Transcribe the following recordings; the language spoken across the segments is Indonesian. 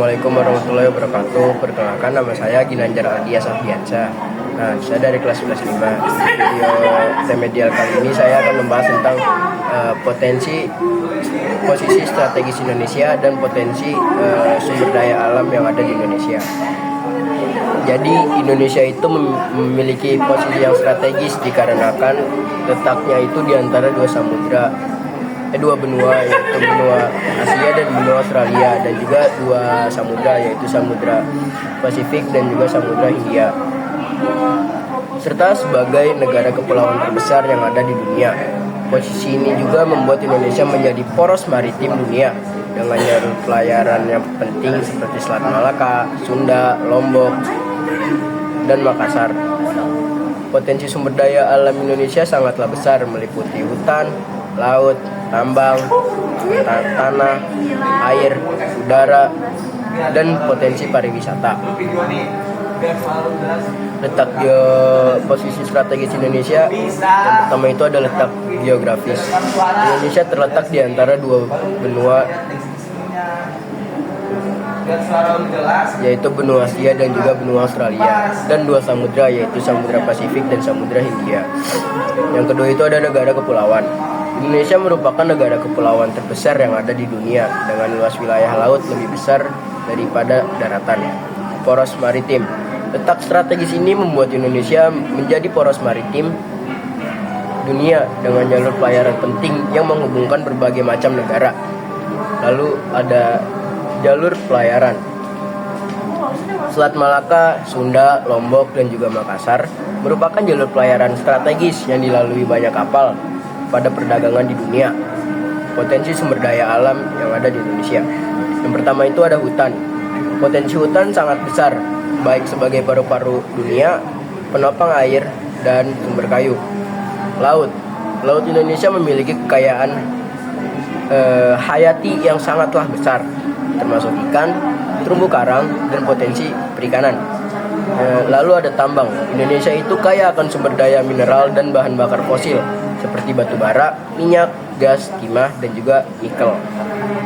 Assalamualaikum warahmatullahi wabarakatuh. Perkenalkan, nama saya Ginanjar Aldia Safriansyah. Nah, saya dari kelas 11 5. Video remedial kali ini saya akan membahas tentang posisi strategis Indonesia dan potensi sumber daya alam yang ada di Indonesia. Jadi Indonesia itu memiliki posisi yang strategis dikarenakan letaknya itu di antara dua benua, yaitu benua Asia dan benua Australia, dan juga dua samudra, yaitu Samudra Pasifik dan juga Samudra Hindia, serta sebagai negara kepulauan terbesar yang ada di dunia. Posisi ini juga membuat Indonesia menjadi poros maritim dunia dengan jalur pelayaran yang penting seperti Selat Malaka, Sunda, Lombok, dan Makassar. Potensi sumber daya alam Indonesia sangatlah besar, meliputi hutan, laut, tambang, tanah, air, udara, dan potensi pariwisata. Letak posisi strategis Indonesia yang pertama itu ada letak geografis. Indonesia terletak di antara dua benua, yaitu benua Asia dan juga benua Australia, dan dua samudra, yaitu Samudra Pasifik dan Samudra Hindia. Yang kedua itu ada negara kepulauan. Indonesia merupakan negara kepulauan terbesar yang ada di dunia dengan luas wilayah laut lebih besar daripada daratan. Poros maritim. Letak strategis ini membuat Indonesia menjadi poros maritim dunia dengan jalur pelayaran penting yang menghubungkan berbagai macam negara. Lalu ada jalur pelayaran. Selat Malaka, Sunda, Lombok, dan juga Makassar merupakan jalur pelayaran strategis yang dilalui banyak kapal pada perdagangan di dunia. Potensi sumber daya alam yang ada di Indonesia. Yang pertama itu ada hutan. Potensi hutan sangat besar, baik sebagai paru-paru dunia, penopang air, dan sumber kayu. Laut Indonesia memiliki kekayaan hayati yang sangatlah besar, termasuk ikan, terumbu karang, dan potensi perikanan. Lalu ada tambang. Indonesia itu kaya akan sumber daya mineral dan bahan bakar fosil seperti batu bara, minyak, gas, timah, dan juga nikel.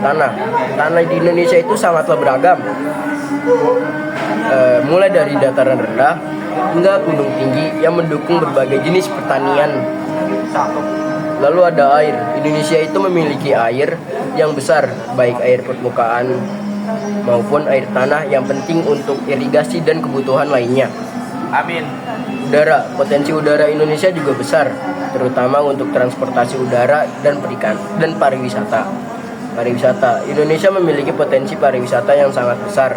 Tanah di Indonesia itu sangatlah beragam, mulai dari dataran rendah hingga gunung tinggi yang mendukung berbagai jenis pertanian. Lalu ada air. Indonesia itu memiliki air yang besar, baik air permukaan maupun air tanah yang penting untuk irigasi dan kebutuhan lainnya. Amin. Udara. Potensi udara Indonesia juga besar, terutama untuk transportasi udara dan pariwisata. Indonesia memiliki potensi pariwisata yang sangat besar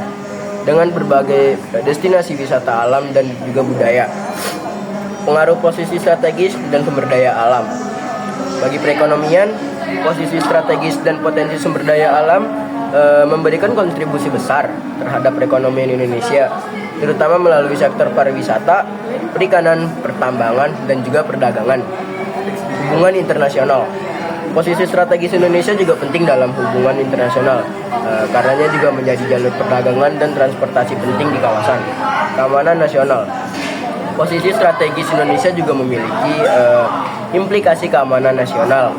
dengan berbagai destinasi wisata alam dan juga budaya. Pengaruh posisi strategis dan sumber daya alam. Bagi perekonomian, posisi strategis dan potensi sumber daya alam memberikan kontribusi besar terhadap perekonomian Indonesia, terutama melalui sektor pariwisata, perikanan, pertambangan, dan juga perdagangan. Hubungan internasional. Posisi strategis Indonesia juga penting dalam hubungan internasional, karenanya juga menjadi jalur perdagangan dan transportasi penting di kawasan. Keamanan nasional. Posisi strategis Indonesia juga memiliki implikasi keamanan nasional,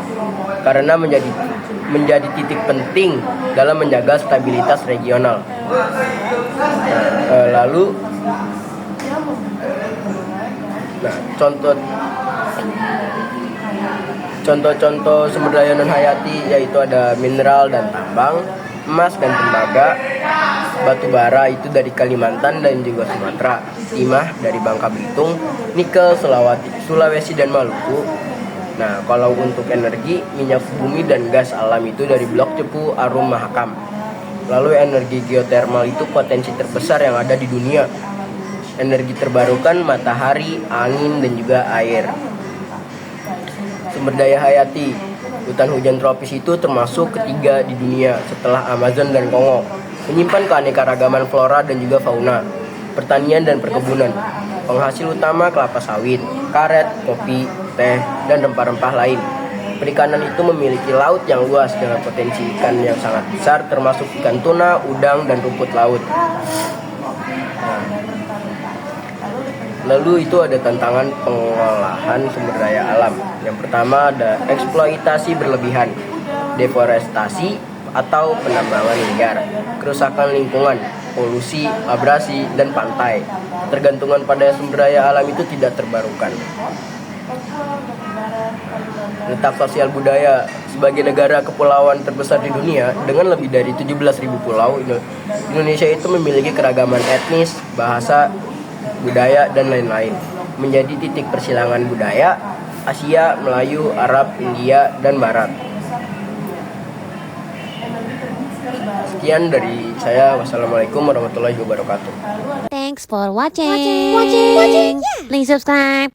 karena menjadi titik penting dalam menjaga stabilitas regional. Lalu contoh sumber daya non hayati yaitu ada mineral dan tambang, emas dan tembaga, batu bara itu dari Kalimantan dan juga Sumatera, timah dari Bangka Belitung, nikel Sulawesi dan Maluku. Nah, kalau untuk energi, minyak bumi dan gas alam itu dari Blok Cepu, Arum, Mahakam. Lalu energi geotermal itu potensi terbesar yang ada di dunia. Energi terbarukan matahari, angin, dan juga air. Sumber daya hayati. Hutan hujan tropis itu termasuk ketiga di dunia setelah Amazon dan Kongo. Menyimpan keanekaragaman flora dan juga fauna. Pertanian dan perkebunan. Penghasil utama kelapa sawit, karet, kopi, teh, dan rempah-rempah lain. Perikanan itu memiliki laut yang luas dengan potensi ikan yang sangat besar, termasuk ikan tuna, udang, dan rumput laut. Lalu itu ada tantangan pengolahan sumber daya alam. Yang pertama ada eksploitasi berlebihan, deforestasi, atau penambangan liar, kerusakan lingkungan, polusi, abrasi, dan pantai. Tergantungan pada sumber daya alam itu tidak terbarukan. Letak sosial budaya. Sebagai negara kepulauan terbesar di dunia dengan lebih dari 17.000 pulau, Indonesia itu memiliki keragaman etnis, bahasa, budaya, dan lain-lain. Menjadi titik persilangan budaya Asia, Melayu, Arab, India, dan Barat. Sekian dari saya. Wassalamualaikum warahmatullahi wabarakatuh. Thanks for watching. Please subscribe.